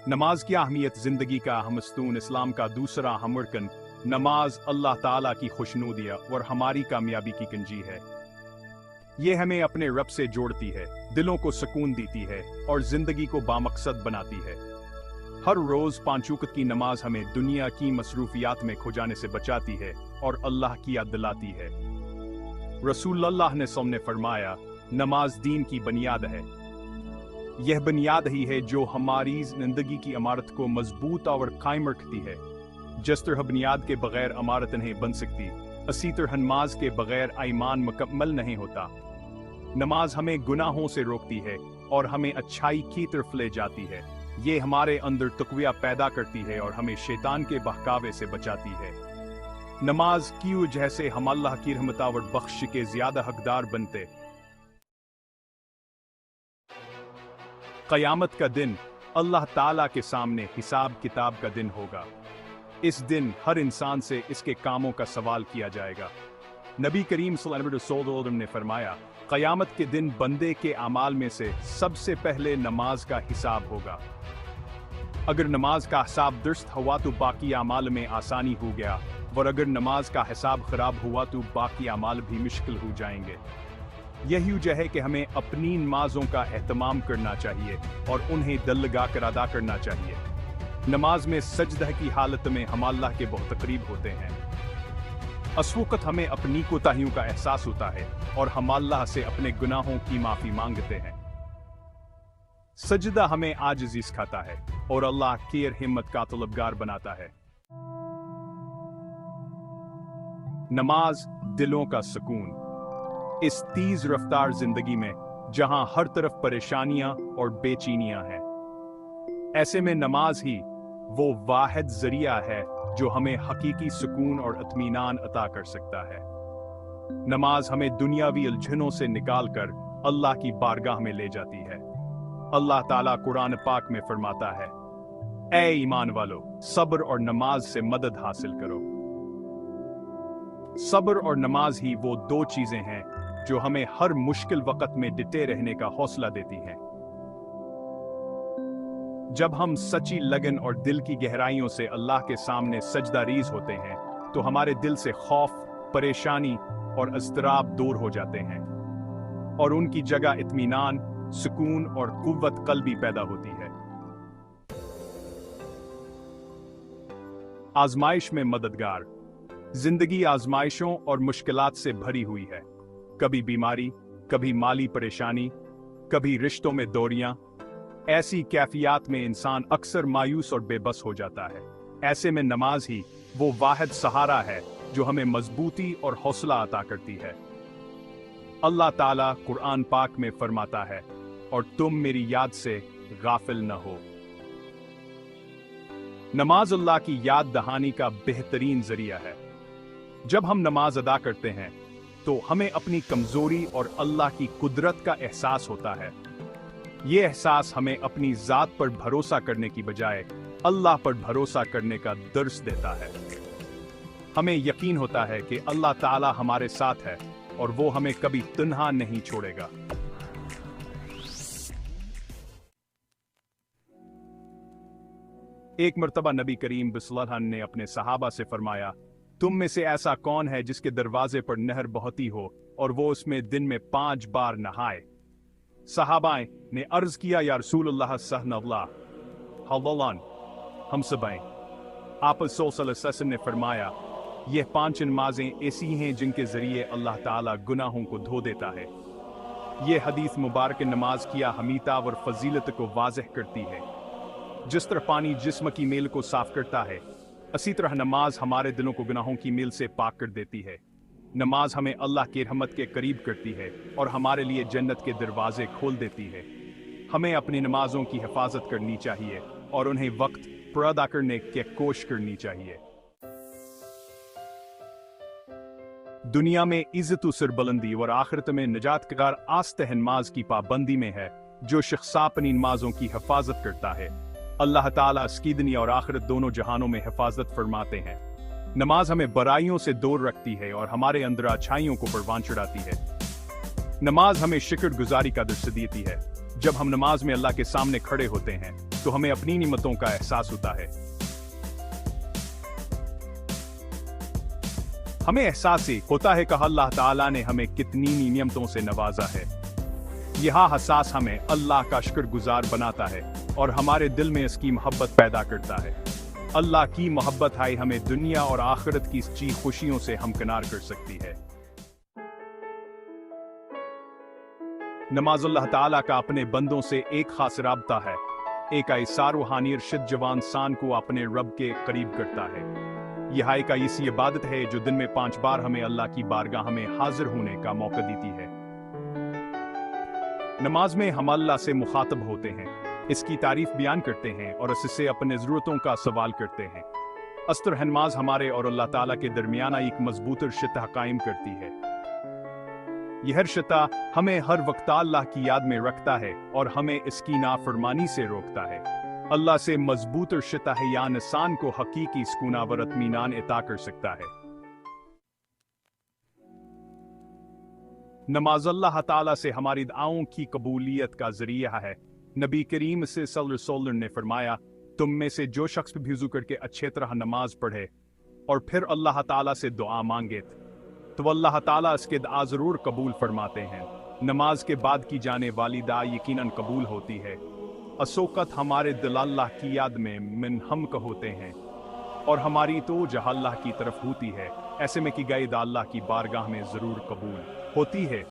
नमाज की अहमियत जिंदगी का हमस्तून इस्लाम का दूसरा अहम रुकन नमाज अल्लाह ताला की खुशनुदी और हमारी कामयाबी की कुंजी है। ये हमें अपने रब से जोड़ती है, दिलों को सुकून देती है और जिंदगी को बामकसद बनाती है। हर रोज 5 वक्त की नमाज हमें दुनिया की मसरूफियात में खो जाने से बचाती है और अल्लाह की याद दिलाती है। रसूलुल्लाह ने सामने फरमाया, नमाज दीन की बुनियाद है। यह बुनियाद ही है जो हमारी जिंदगी की इमारत को मजबूत और कायम रखती है। जिस तरह बुनियाद के बगैर इमारत नहीं बन सकती, इसी तरह नमाज के बगैर ईमान मुकम्मल नहीं होता। नमाज हमें गुनाहों से रोकती है और हमें अच्छाई की तरफ ले जाती है। ये हमारे अंदर तक़विया पैदा करती है और हमें शैतान के बहकावे से बचाती है। नमाज की वजह से हम अल्लाह की रहमत और बख्श के ज्यादा हकदार बनते। क़यामत का दिन अल्लाह ताला के सामने हिसाब किताब का दिन होगा। इस दिन हर इंसान से इसके कामों का सवाल किया जाएगा। नबी करीम सल्लल्लाहु अलैहि वसल्लम ने फरमाया, क़यामत के दिन बंदे के अमाल में से सबसे पहले नमाज का हिसाब होगा। अगर नमाज का हिसाब दुरुस्त हुआ तो बाकी अमाल में आसानी हो गया, और अगर नमाज का हिसाब खराब हुआ तो बाकी अमाल भी मुश्किल हो जाएंगे। यही वजह है कि हमें अपनी नमाजों का एहतमाम करना चाहिए और उन्हें दिल लगा कर अदा करना चाहिए। नमाज में सजदा की हालत में हम अल्लाह के बहुत करीब होते हैं। उस वक्त हमें अपनी कोताहियों का एहसास होता है और हम अल्लाह से अपने गुनाहों की माफी मांगते हैं। सजदा हमें आजिज़ी सिखाता है और अल्लाह की हिम्मत का तलबगार बनाता है। नमाज दिलों का सुकून। इस तेज रफ्तार जिंदगी में जहां हर तरफ परेशानियां और बेचैनियां हैं, ऐसे में नमाज ही वो वाहिद जरिया है जो हमें हकीकी सुकून और इत्मीनान अता कर सकता है। नमाज हमें दुनियावी उलझनों से निकालकर अल्लाह की बारगाह में ले जाती है। अल्लाह ताला कुरान पाक में फरमाता है, ऐ ईमान वालो, सब्र और नमाज से मदद हासिल करो। सब्र और नमाज ही वो दो चीजें हैं जो हमें हर मुश्किल वक्त में डटे रहने का हौसला देती हैं। जब हम सच्ची लगन और दिल की गहराइयों से अल्लाह के सामने सजदारीज होते हैं तो हमारे दिल से खौफ, परेशानी और इज़्तिराब दूर हो जाते हैं और उनकी जगह इत्मीनान, सुकून और कुव्वत क़ल्बी पैदा होती है। आजमाइश में मददगार। जिंदगी आजमाइशों और मुश्किलात से भरी हुई है। कभी बीमारी, कभी माली परेशानी, कभी रिश्तों में दूरियां। ऐसी कैफियत में इंसान अक्सर मायूस और बेबस हो जाता है। ऐसे में नमाज ही वो वाहिद सहारा है जो हमें मजबूती और हौसला अता करती है। अल्लाह ताला कुरान पाक में फरमाता है, और तुम मेरी याद से गाफिल न हो। नमाज अल्लाह की याद दहानी का बेहतरीन जरिया है। जब हम नमाज अदा करते हैं तो हमें अपनी कमजोरी और अल्लाह की कुदरत का एहसास होता है। ये एहसास हमें अपनी जात पर भरोसा करने की बजाय अल्लाह पर भरोसा करने का दर्स देता है। हमें यकीन होता है कि अल्लाह ताला हमारे साथ है और वो हमें कभी तन्हा नहीं छोड़ेगा। एक मर्तबा नबी करीम सल्लल्लाहु अलैहि वसल्लम ने अपने सहाबा से फरमाया, तुम में से ऐसा कौन है जिसके दरवाजे पर नहर बहती हो और वो उसमें दिन में 5 बार नहाए? सहाबाएं ने अर्ज किया, या रसूलुल्लाह सल्लल्लाहु अलैहि वसल्लम, हम सबएं। आप सल्लल्लाहु अलैहि वसल्लम ने फरमाया, यह 5 नमाजें ऐसी हैं जिनके जरिए अल्लाह ताला गुनाहों को धो देता है। ये हदीस मुबारक नमाज की अहमियत और फजीलत को वाज़ेह करती है। जिस तरह पानी जिस्म की मेल को साफ करता है, इसी तरह नमाज हमारे दिलों को गुनाहों की मेल से पाक कर देती है। नमाज हमें अल्लाह की रहमत के करीब करती है और हमारे लिए जन्नत के दरवाजे खोल देती है। हमें अपनी नमाजों की हिफाजत करनी चाहिए और उन्हें वक्त पर अदा करने की कोशिश करनी चाहिए। दुनिया में इज्जत सरबुलंदी और आखिरत में निजात का राज आस्ते नमाज की पाबंदी में है। जो शख्स अपनी नमाजों की हिफाजत करता है, अल्लाह ताला इसकी दुनिया और आखिरत दोनों जहानों में हिफाजत फरमाते हैं। नमाज हमें बुराइयों से दूर रखती है और हमारे अंदर अच्छाइयों को परवान चढ़ाती है। नमाज हमें शुक्र गुजारी का दर्स देती है। जब हम नमाज में अल्लाह के सामने खड़े होते हैं तो हमें अपनी नियमतों का एहसास होता है। हमें एहसास होता है कि अल्लाह ताला ने हमें कितनी नियमतों से नवाजा है। यह एहसास हमें अल्लाह का शुक्रगुजार बनाता है और हमारे दिल में इसकी मोहब्बत पैदा करता है। अल्लाह की मोहब्बत है हमें दुनिया और आखिरत की चीज खुशियों से हमकिनार कर सकती है। नमाज अल्लाह ताला का अपने बंदों से एक खास राबता है, एक ऐसा रूहानी इरशाद जो इंसान को अपने रब के करीब करता है। यह एक ऐसी इबादत है जो दिन में 5 बार हमें अल्लाह की बारगाह में हाजिर होने का मौका देती है। नमाज में हम अल्लाह से मुखातब होते हैं, इसकी तारीफ बयान करते हैं और इससे अपने ज़रूरतों का सवाल करते हैं। अस्तर नमाज हमारे और अल्लाह ताला के दरमियान एक मजबूत रिश्ता कायम करती है। यह रिश्ता हमें हर वक्त अल्लाह की याद में रखता है और हमें इसकी नाफरमानी से रोकता है। अल्लाह से मजबूत रिश्ता है या इंसान को हकीकी सुकून और इत्मीनान अता कर सकता है। नमाज अल्लाह ताला से हमारी दुआओं की कबूलियत का जरिया है। नबी करीम सल्लल्लाहु अलैहि वसल्लम ने फरमाया, तुम में से जो शख्स भी वज़ू करके अच्छे तरह नमाज पढ़े और फिर अल्लाह ताला से दुआ मांगे तो अल्लाह ताला इसके दुआ जरूर कबूल फरमाते हैं। नमाज के बाद की जाने वाली दुआ यकीनन कबूल होती है। असोकत हमारे दिल अल्लाह की याद में मुनहमक होते हैं और हमारी तवज्जो अल्लाह की तरफ होती है। ऐसे में की गई दुआ अल्लाह की बारगाह में जरूर कबूल होती है।